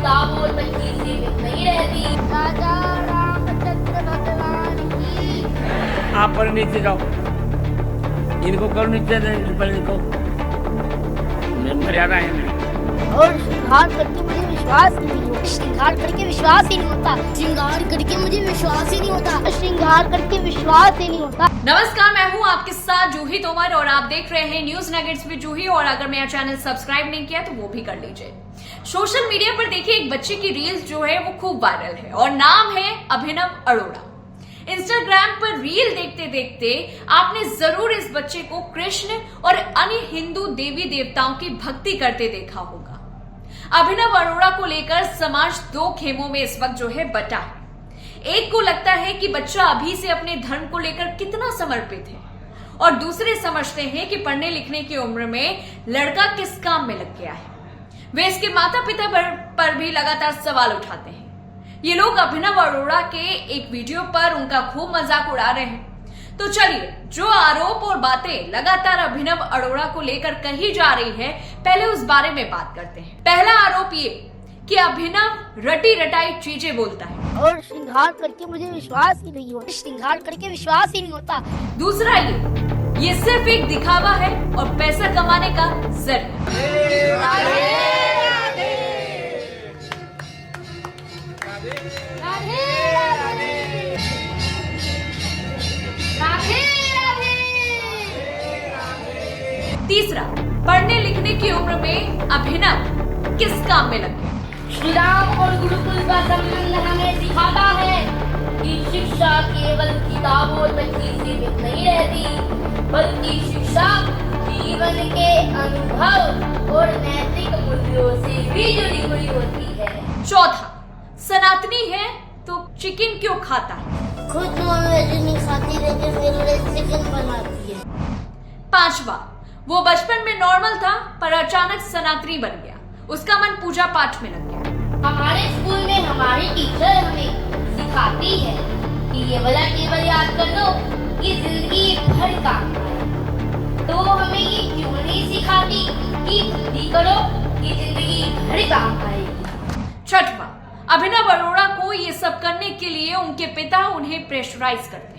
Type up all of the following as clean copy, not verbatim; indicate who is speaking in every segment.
Speaker 1: किताबों तक ही सीमित नहीं रहती। राजा रामचंद्र भगवान की।
Speaker 2: आप पर नीचे जाओ, इनको करो नीचे, इनको मर्यादा है।
Speaker 1: और श्रृंगार करके मुझे विश्वास नहीं होता। श्रृंगार करके विश्वास ही नहीं होता। श्रृंगार करके मुझे विश्वास ही नहीं होता। श्रृंगार करके विश्वास ही नहीं होता।
Speaker 3: नमस्कार, मैं हूं आपके साथ जूही तोमर और आप देख रहे हैं न्यूज नगेट्स विद जूही। और अगर मेरा चैनल सब्सक्राइब नहीं किया तो वो भी कर लीजिए। सोशल मीडिया पर देखिए एक बच्चे की रील्स जो है वो खूब वायरल है और नाम है अभिनव अरोड़ा। इंस्टाग्राम पर रील देखते देखते आपने जरूर इस बच्चे को कृष्ण और अन्य हिंदू देवी देवताओं की भक्ति करते देखा होगा। अभिनव अरोड़ा को लेकर समाज दो खेमों में इस वक्त जो है बटा है। एक को लगता है कि बच्चा अभी से अपने धर्म को लेकर कितना समर्पित है और दूसरे समझते हैं कि पढ़ने लिखने की उम्र में लड़का किस काम में लग गया है। वे इसके माता पिता पर भी लगातार सवाल उठाते हैं। ये लोग अभिनव अरोड़ा के एक वीडियो पर उनका खूब मजाक उड़ा रहे हैं। तो चलिए, जो आरोप और बातें लगातार अभिनव अरोड़ा को लेकर कही जा रही है, पहले उस बारे में बात करते हैं। पहला आरोप ये कि अभिनव रटी रटाई चीजें बोलता है
Speaker 1: और श्रृंगार करके मुझे विश्वास ही नहीं होता। श्रृंगार करके विश्वास ही नहीं होता।
Speaker 3: दूसरा ये सिर्फ एक दिखावा है और पैसा कमाने का जरिया। तीसरा, पढ़ने लिखने की उम्र में अभिनव किस काम में लगे।
Speaker 1: श्री राम और गुरुकुल का संबंध हमें सिखाता है कि शिक्षा केवल किताबों तक ही सीमित नहीं रहती, बल्कि शिक्षा जीवन के अनुभव और नैतिक मूल्यों से भी जुड़ी हुई होती है।
Speaker 3: चौथा, सनातनी है तो चिकन क्यों खाता है।
Speaker 1: खुद नॉनवेज नहीं खाती लेकिन मेरे लिए चिकन बनाती है।
Speaker 3: पांचवा, वो बचपन में नॉर्मल था पर अचानक सनातनी बन गया, उसका मन पूजा पाठ में लग गया।
Speaker 1: हमारे स्कूल में हमारी टीचर हमें सिखाती है कि ये वाला टेबल याद कर लो कि जिंदगी भर काम आए। तो हमें ये क्यों नहीं सिखाती कि बुद्धि करो कि जिंदगी भर काम आएगी।
Speaker 3: छठवां, अभिनव अरोड़ा को ये सब करने के लिए उनके पिता उन्हें प्रेशराइज करते हैं।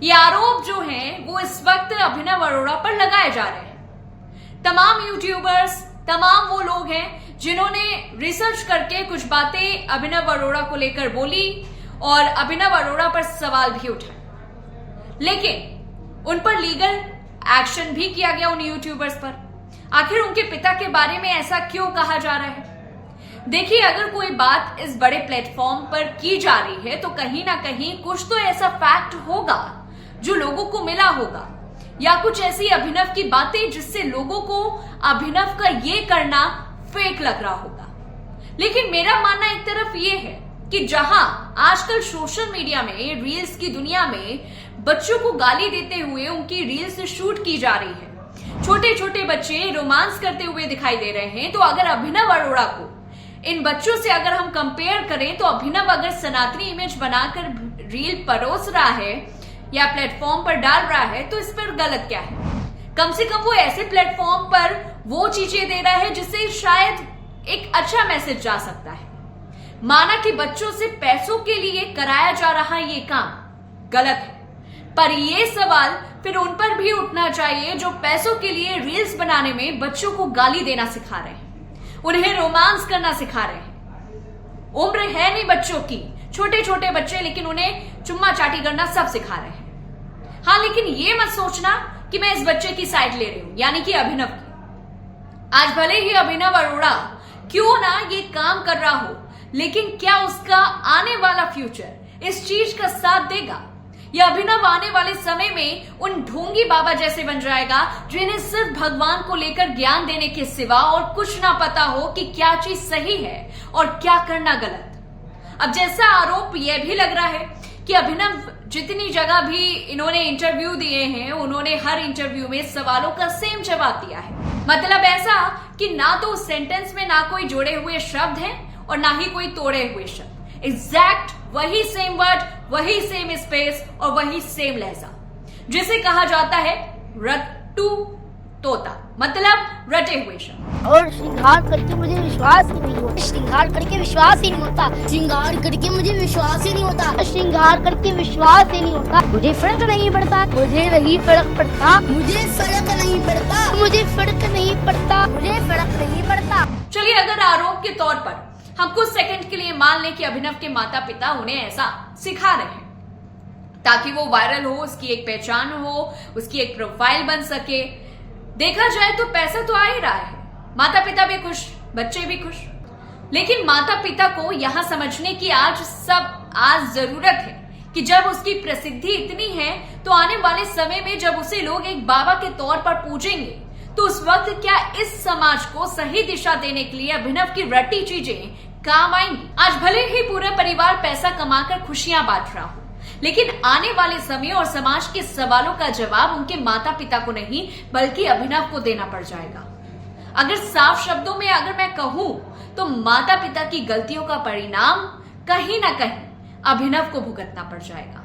Speaker 3: ये आरोप जो हैं वो इस वक्त अभिनव अरोड़ा पर लगाए जा रहे हैं। तमाम यूट्यूबर्स, तमाम वो लोग हैं जिन्होंने रिसर्च करके कुछ बातें अभिनव अरोड़ा को लेकर बोली और अभिनव अरोड़ा पर सवाल भी उठाए, लेकिन उन पर लीगल एक्शन भी किया गया उन यूट्यूबर्स पर। आखिर उनके पिता के बारे में ऐसा क्यों कहा जा रहा है? देखिए, अगर कोई बात इस बड़े प्लेटफॉर्म पर की जा रही है तो कहीं ना कहीं कुछ तो ऐसा फैक्ट होगा जो लोगों को मिला होगा, या कुछ ऐसी अभिनव की बातें जिससे लोगों को अभिनव का ये करना फेक लग रहा होगा। लेकिन मेरा मानना एक तरफ ये है कि जहां आजकल सोशल मीडिया में, रील्स की दुनिया में बच्चों को गाली देते हुए उनकी रील्स शूट की जा रही है, छोटे छोटे बच्चे रोमांस करते हुए दिखाई दे रहे हैं, तो अगर अभिनव अरोड़ा को इन बच्चों से अगर हम कंपेयर करें तो अभिनव अगर सनातनी इमेज बनाकर रील परोस रहा है या प्लेटफॉर्म पर डाल रहा है तो इस पर गलत क्या है? कम से कम वो ऐसे प्लेटफॉर्म पर वो चीजें दे रहा है जिससे शायद एक अच्छा मैसेज जा सकता है। माना कि बच्चों से पैसों के लिए कराया जा रहा ये काम गलत है, पर ये सवाल फिर उन पर भी उठना चाहिए जो पैसों के लिए रील्स बनाने में बच्चों को गाली देना सिखा रहे हैं, उन्हें रोमांस करना सिखा रहे हैं। उम्र है नहीं बच्चों की, छोटे छोटे बच्चे, लेकिन उन्हें चुम्मा चाटी करना सब सिखा रहे हैं। हाँ, लेकिन ये मत सोचना कि मैं इस बच्चे की साइड ले रही हूं, यानी कि अभिनव की। आज भले ही अभिनव अरोड़ा क्यों ना ये काम कर रहा हो, लेकिन क्या उसका आने वाला फ्यूचर इस चीज का साथ देगा? या अभिनव आने वाले समय में उन ढोंगी बाबा जैसे बन जाएगा जिन्हें सिर्फ भगवान को लेकर ज्ञान देने के सिवा और कुछ ना पता हो कि क्या चीज सही है और क्या करना गलत? अब जैसा आरोप यह भी लग रहा है कि अभिनव जितनी जगह भी इन्होंने इंटरव्यू दिए हैं, उन्होंने हर इंटरव्यू में सवालों का सेम जवाब दिया है। मतलब ऐसा कि ना तो उस सेंटेंस में ना कोई जोड़े हुए शब्द हैं और ना ही कोई तोड़े हुए शब्द। एग्जैक्ट वही सेम वर्ड, वही सेम स्पेस और वही सेम लहजा, जिसे कहा जाता है रट्टू तोता। मतलब रटे हुए शब्द।
Speaker 1: और श्रृंगार करके मुझे विश्वास ही नहीं होता, श्रृंगार करके विश्वास ही नहीं होता, श्रृंगार करके मुझे विश्वास ही नहीं होता, श्रृंगार करके विश्वास ही नहीं होता। मुझे फर्क नहीं पड़ता, मुझे नहीं फर्क पड़ता, मुझे फर्क नहीं पड़ता, मुझे फर्क नहीं पड़ता, मुझे फर्क नहीं पड़ता।
Speaker 3: चलिए, अगर आरोप के तौर पर हम कुछ सेकंड के लिए मान लें कि अभिनव के माता पिता उन्हें ऐसा सिखा रहे हैं ताकि वो वायरल हो, उसकी एक पहचान हो, उसकी एक प्रोफाइल बन सके। देखा जाए तो पैसा तो आ ही रहा है, माता पिता भी खुश, बच्चे भी खुश। लेकिन माता पिता को यहां समझने की आज जरूरत है कि जब उसकी प्रसिद्धि इतनी है तो आने वाले समय में जब उसे लोग एक बाबा के तौर पर पूजेंगे तो उस वक्त क्या इस समाज को सही दिशा देने के लिए अभिनव की रटी चीजें काम आएंगी। आज भले ही पूरा परिवार पैसा कमाकर खुशियां बांट रहा हो, लेकिन आने वाले समय और समाज के सवालों का जवाब उनके माता पिता को नहीं बल्कि अभिनव को देना पड़ जाएगा। अगर साफ शब्दों में अगर मैं कहूं तो माता पिता की गलतियों का परिणाम कहीं ना कहीं अभिनव को भुगतना पड़ जाएगा।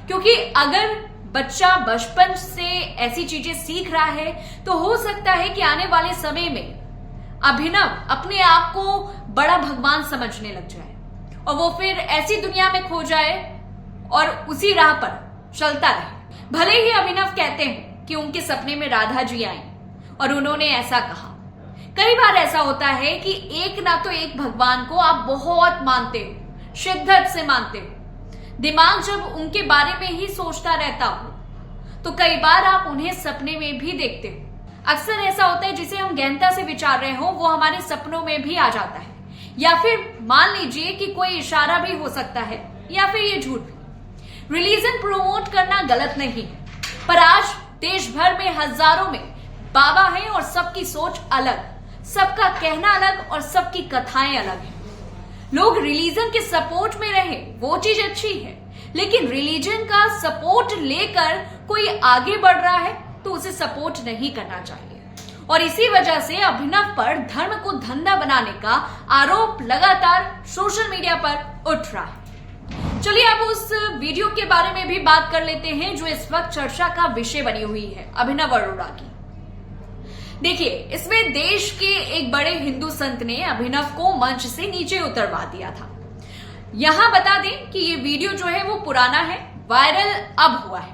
Speaker 3: क्योंकि अगर बच्चा बचपन से ऐसी चीजें सीख रहा है तो हो सकता है कि आने वाले समय में अभिनव अपने आप को बड़ा भगवान समझने लग जाए और वो फिर ऐसी दुनिया में खो जाए और उसी राह पर चलता रहे। भले ही अभिनव कहते हैं कि उनके सपने में राधा जी आई और उन्होंने ऐसा कहा। कई बार ऐसा होता है कि एक ना तो एक भगवान को आप बहुत मानते हो, शिद्दत से मानते हो, दिमाग जब उनके बारे में ही सोचता रहता हो तो कई बार आप उन्हें सपने में भी देखते हो। अक्सर ऐसा होता है जिसे हम गहनता से विचार रहे हो वो हमारे सपनों में भी आ जाता है, या फिर मान लीजिए कि कोई इशारा भी हो सकता है, या फिर ये झूठ भी। रिलीजन प्रमोट करना गलत नहीं है, पर आज देश भर में हजारों में बाबा हैं और सबकी सोच अलग, सबका कहना अलग और सबकी कथाएं अलग हैं। लोग रिलीजन के सपोर्ट में रहे वो चीज अच्छी है, लेकिन रिलीजन का सपोर्ट लेकर कोई आगे बढ़ रहा है तो उसे सपोर्ट नहीं करना चाहिए। और इसी वजह से अभिनव पर धर्म को धंधा बनाने का आरोप लगातार सोशल मीडिया पर उठ रहा है। चलिए अब उस वीडियो के बारे में भी बात कर लेते हैं जो इस वक्त चर्चा का विषय बनी हुई है, अभिनव अरोड़ा की। देखिए, इसमें देश के एक बड़े हिंदू संत ने अभिनव को मंच से नीचे उतरवा दिया था। यहां बता दें कि ये वीडियो जो है वो पुराना है, वायरल अब हुआ है।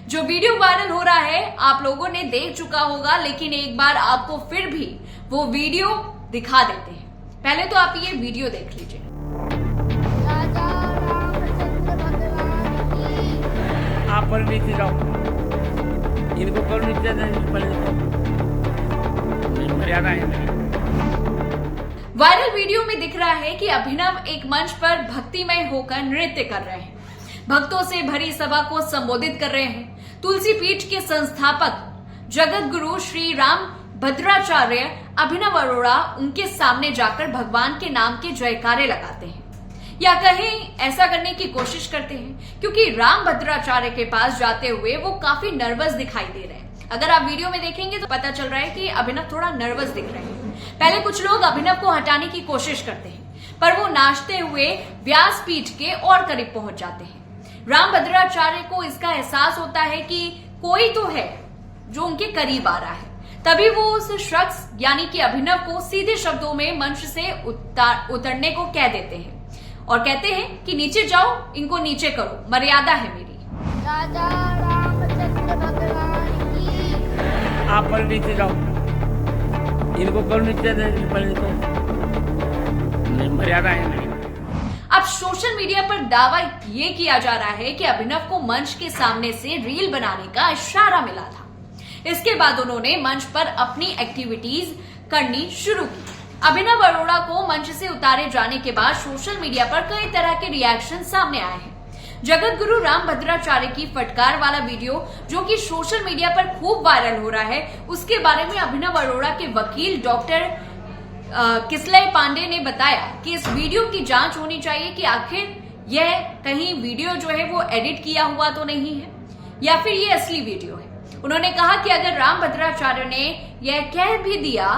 Speaker 3: जो वीडियो वायरल हो रहा है आप लोगों ने देख चुका होगा, लेकिन एक बार आपको फिर भी वो वीडियो दिखा देते हैं। पहले तो आप ये वीडियो देख लीजिए।
Speaker 2: आप पर नीचे जाओ, इनको करो नीचे, मर्यादा है।
Speaker 3: वायरल वीडियो में दिख रहा है कि अभिनव एक मंच पर भक्तिमय होकर नृत्य कर रहे हैं, भक्तों से भरी सभा को संबोधित कर रहे हैं। तुलसी पीठ के संस्थापक जगत गुरु श्री राम भद्राचार्य अभिनव अरोड़ा उनके सामने जाकर भगवान के नाम के जयकारे लगाते हैं, या कहीं ऐसा करने की कोशिश करते हैं, क्योंकि राम भद्राचार्य के पास जाते हुए वो काफी नर्वस दिखाई दे रहे हैं। अगर आप वीडियो में देखेंगे तो पता चल रहा है कि अभिनव थोड़ा नर्वस दिख रहे हैं। पहले कुछ लोग अभिनव को हटाने की कोशिश करते हैं, पर वो नाचते हुए व्यास पीठ के और करीब पहुंच जाते हैं। राम भद्राचार्य को इसका एहसास होता है कि कोई तो है जो उनके करीब आ रहा है, तभी वो उस शख्स यानी कि अभिनव को सीधे शब्दों में मंच से उतरने को कह देते हैं और कहते हैं कि नीचे जाओ, इनको नीचे करो, मर्यादा है मेरी।
Speaker 1: राजा रामचंद्र भगवान की।
Speaker 2: आप पर नीचे जाओ, इनको करो नीचे, मर्यादा है मेरी।
Speaker 3: अब सोशल मीडिया पर दावा ये किया जा रहा है कि अभिनव को मंच के सामने से रील बनाने का इशारा मिला था। इसके बाद उन्होंने मंच पर अपनी एक्टिविटीज करनी शुरू की। अभिनव अरोड़ा को मंच से उतारे जाने के बाद सोशल मीडिया पर कई तरह के रिएक्शन सामने आए हैं। जगत गुरु राम भद्राचार्य की फटकार वाला वीडियो जो कि सोशल मीडिया पर खूब वायरल हो रहा है, उसके बारे में अभिनव अरोड़ा के वकील डॉक्टर किसलय पांडे ने बताया कि इस वीडियो की जांच होनी चाहिए कि आखिर यह कहीं वीडियो जो है वो एडिट किया हुआ तो नहीं है या फिर ये असली वीडियो है। उन्होंने कहा कि अगर राम भद्राचार्य ने यह कह भी दिया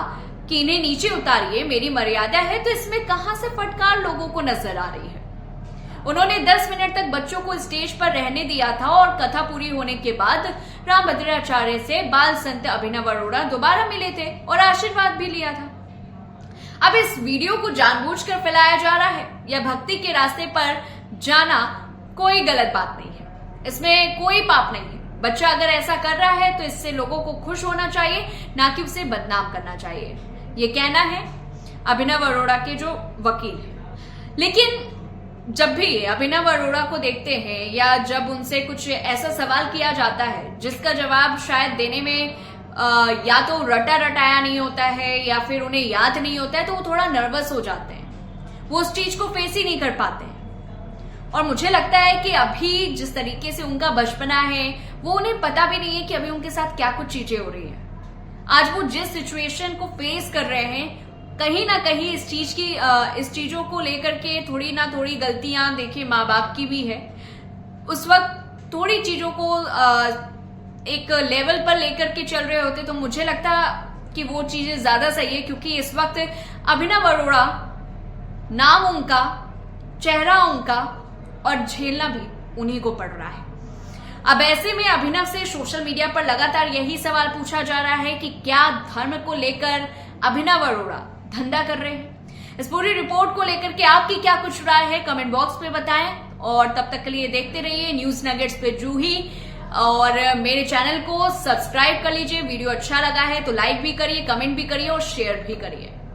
Speaker 3: कि इन्हें नीचे उतारिए, मेरी मर्यादा है, तो इसमें कहां से फटकार लोगों को नजर आ रही है। उन्होंने 10 मिनट तक बच्चों को स्टेज पर रहने दिया था और कथा पूरी होने के बाद रामभद्राचार्य से बाल संत अभिनव अरोड़ा दोबारा मिले थे और आशीर्वाद भी लिया था। अब इस वीडियो को जानबूझकर फैलाया जा रहा है या भक्ति के रास्ते पर जाना कोई गलत बात नहीं है, इसमें कोई पाप नहीं है। बच्चा अगर ऐसा कर रहा है तो इससे लोगों को खुश होना चाहिए, ना कि उसे बदनाम करना चाहिए। ये कहना है अभिनव अरोड़ा के जो वकील है। लेकिन जब भी अभिनव अरोड़ा को देखते हैं या जब उनसे कुछ ऐसा सवाल किया जाता है जिसका जवाब शायद देने में या तो रटा रटाया नहीं होता है या फिर उन्हें याद नहीं होता है, तो वो थोड़ा नर्वस हो जाते हैं, वो उस चीज को फेस ही नहीं कर पाते हैं। और मुझे लगता है कि अभी जिस तरीके से उनका बचपना है वो उन्हें पता भी नहीं है कि अभी उनके साथ क्या कुछ चीजें हो रही है। आज वो जिस सिचुएशन को फेस कर रहे हैं, कहीं ना कहीं इस चीजों को लेकर के थोड़ी ना थोड़ी गलतियां देखिए माँ बाप की भी है। उस वक्त थोड़ी चीजों को एक लेवल पर लेकर के चल रहे होते तो मुझे लगता कि वो चीजें ज्यादा सही है, क्योंकि इस वक्त अभिनव अरोड़ा नाम उनका, चेहरा उनका और झेलना भी उन्हीं को पड़ रहा है। अब ऐसे में अभिनव से सोशल मीडिया पर लगातार यही सवाल पूछा जा रहा है कि क्या धर्म को लेकर अभिनव अरोड़ा धंधा कर रहे हैं। इस पूरी रिपोर्ट को लेकर के आपकी क्या कुछ राय है, कमेंट बॉक्स पे बताएं। और तब तक के लिए देखते रहिए न्यूज नगेट्स पे जूही, और मेरे चैनल को सब्सक्राइब कर लीजिए। वीडियो अच्छा लगा है तो लाइक भी करिए, कमेंट भी करिए और शेयर भी करिए।